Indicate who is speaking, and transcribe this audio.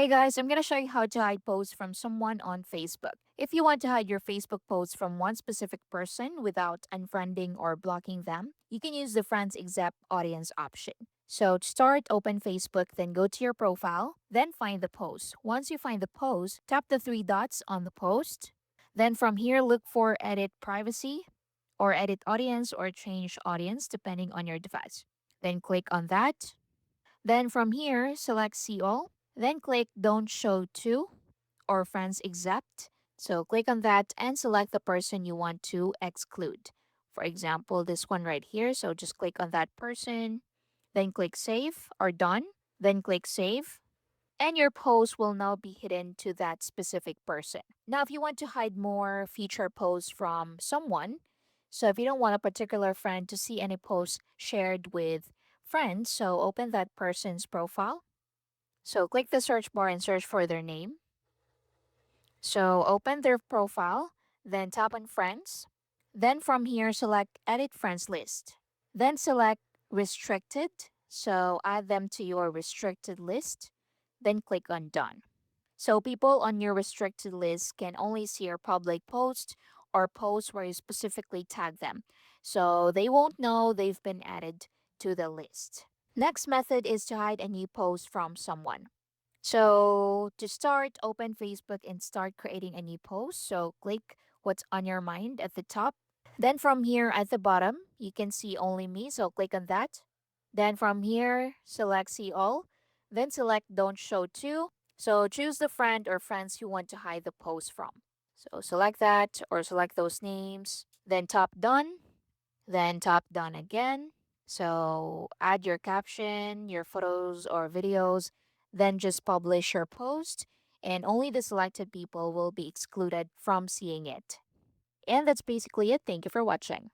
Speaker 1: Hey guys, I'm going to show you how to hide posts from someone on Facebook. If you want to hide your Facebook posts from one specific person without unfriending or blocking them, you can use the Friends Except Audience option. So to start, open Facebook, then go to your profile, then find the post. Once you find the post, tap the three dots on the post. Then from here, look for Edit Privacy or Edit Audience or Change Audience depending on your device. Then click on that. Then from here, select See All. Then click Don't Show To or Friends Except. So click on that and select the person you want to exclude. For example, this one right here. So just click on that person, then click Save or Done, then click Save. And your post will now be hidden to that specific person. Now, if you want to hide more feature posts from someone, so if you don't want a particular friend to see any posts shared with friends, so open that person's profile. So click the search bar and search for their name. So open their profile, then tap on friends. Then from here, select edit friends list. Then select restricted. So add them to your restricted list. Then click on done. So people on your restricted list can only see your public posts or posts where you specifically tag them. So they won't know they've been added to the list. Next method is to hide a new post from someone. So to start, open Facebook and start creating a new post. So click what's on your mind at the top. Then from here at the bottom, you can see only me. So click on that. Then from here, select see all. Then select don't show to. So choose the friend or friends you want to hide the post from. So select that or select those names. Then tap done. Then tap done again. So add your caption, your photos or videos, then just publish your post, and only the selected people will be excluded from seeing it. And that's basically it. Thank you for watching.